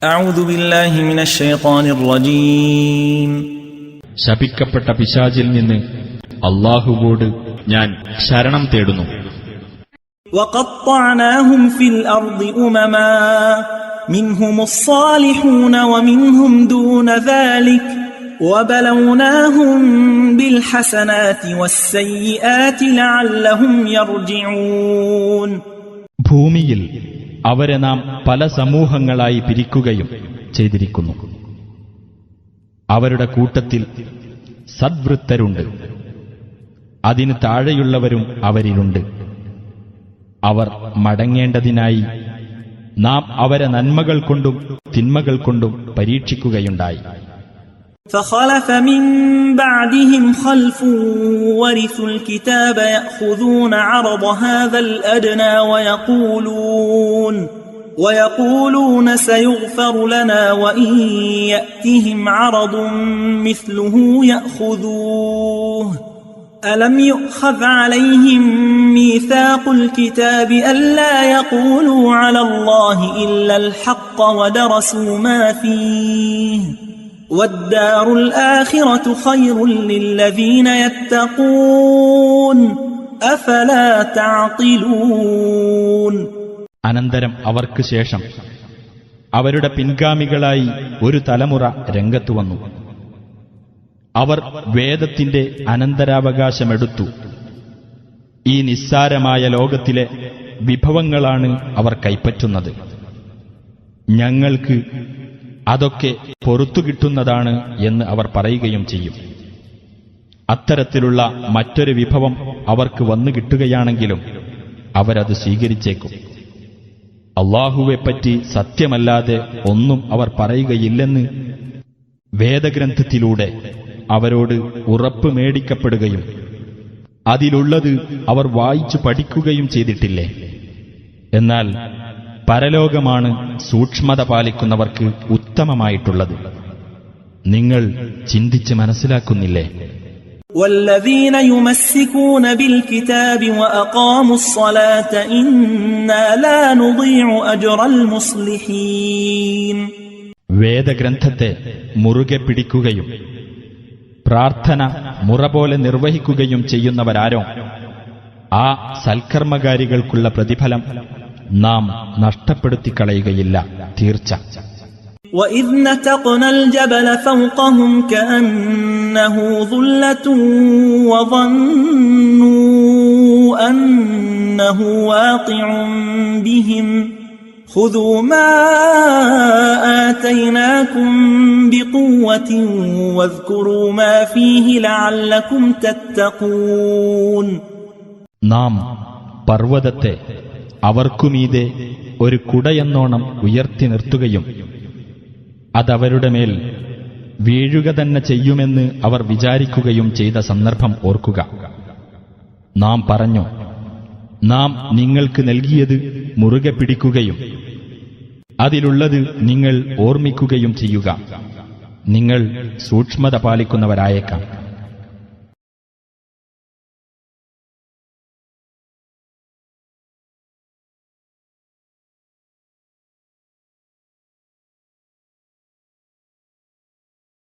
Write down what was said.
أعوذ بالله من الشيطان الرجيم ശപിക്കപ്പെട്ട പിശാചിൽ നിന്ന് അല്ലാഹുവോട് ഞാൻ ശരണം തേടുന്നു. وقطعناهم في الأرض أمما منهم الصالحون ومنهم دون ذلك وبلوناهم بالحسنات والسيئات لعلهم يرجعون. ഭൂമിയിൽ അവരെ നാം പല സമൂഹങ്ങളായി പിരിക്കുകയും ചെയ്തിരിക്കുന്നു. അവരുടെ കൂട്ടത്തിൽ സദ്വൃത്തരുണ്ട്, അതിന് താഴെയുള്ളവരും അവരിലുണ്ട്. അവർ മടങ്ങേണ്ടതിനായി നാം അവരെ നന്മകൾ കൊണ്ടും തിന്മകൾ കൊണ്ടും പരീക്ഷിക്കുകയുണ്ടായി. فخلف من بعدهم خلف ورثوا الكتاب يأخذون عرض هذا الأدنى ويقولون سيغفر لنا وإن يأتهم عرض مثله يأخذوه ألم يؤخذ عليهم ميثاق الكتاب ألا يقولوا على الله إلا الحق ودرسوا ما فيه والدار الآخرة خير للذين يتقون أفلا تعقلون. അനന്തരം അവർക്ക് ശേഷം അവരുടെ പിൻഗാമികളായി ഒരു തലമുറ രംഗത്തു വന്നു. അവർ വേദത്തിന്റെ അനന്തരാവകാശമെടുത്തു. ഈ നിസ്സാരമായ ലോകത്തിലെ വിഭവങ്ങളാണ് അവർ കൈപ്പറ്റുന്നത്. ഞങ്ങൾക്ക് അതൊക്കെ പൊറത്തുകിട്ടുന്നതാണ് എന്ന് അവർ പറയുകയും ചെയ്യും. അത്തരത്തിലുള്ള മറ്റൊരു വിഭവം അവർക്ക് വന്നു കിട്ടുകയാണെങ്കിലും അവരത് സ്വീകരിച്ചേക്കും. അല്ലാഹുവെപ്പറ്റി സത്യമല്ലാതെ ഒന്നും അവർ പറയുകയില്ലെന്ന് വേദഗ്രന്ഥത്തിലൂടെ അവരോട് ഉറപ്പ് മേടിക്കപ്പെടുകയും അതിലുള്ളത് അവർ വായിച്ചു പഠിക്കുകയും ചെയ്തിട്ടില്ലേ? എന്നാൽ പരലോകമാണ് സൂക്ഷ്മത പാലിക്കുന്നവർക്ക് ഉത്തമമായിട്ടുള്ളത്. നിങ്ങൾ ചിന്തിച്ച് മനസ്സിലാക്കുന്നില്ലേ? والذين يمسكون بالكتاب وأقاموا الصلاة إنا لا نضيع أجر المصلحين. വേദഗ്രന്ഥത്തെ മുറുകെ പിടിക്കുകയും പ്രാർത്ഥന മുറ പോലെ നിർവഹിക്കുകയും ചെയ്യുന്നവരാരോ ആ സൽക്കർമ്മകാരികൾക്കുള്ള പ്രതിഫലം നാം നഷ്ടപ്പെടുത്തിക്കളയുകയില്ല, തീർച്ച. وَإِذْ نَتَقْنَا الْجَبَلَ فَوْقَهُمْ كَأَنَّهُ ظُلَّةٌ وَظَنُّوا أَنَّهُ وَاقِعٌ بِهِمْ خُذُوا مَا آتَيْنَاكُمْ بِقُوَّةٍ وَاذْكُرُوا مَا فِيهِ لَعَلَّكُمْ تَتَّقُونَ. നാം പർവ്വതത്തെ അവർക്കുമീതെ ഒരു കുടയെന്നോണം ഉയർത്തി നിർത്തുകയും അതവരുടെ മേൽ വീഴുക തന്നെ ചെയ്യുമെന്ന് അവർ വിചാരിക്കുകയും ചെയ്ത സന്ദർഭം ഓർക്കുക. നാം പറഞ്ഞു, നാം നിങ്ങൾക്ക് നൽകിയത് മുറുകെ പിടിക്കുകയും അതിലുള്ളത് നിങ്ങൾ ഓർമ്മിക്കുകയും ചെയ്യുക. നിങ്ങൾ സൂക്ഷ്മത പാലിക്കുന്നവരായേക്കാം.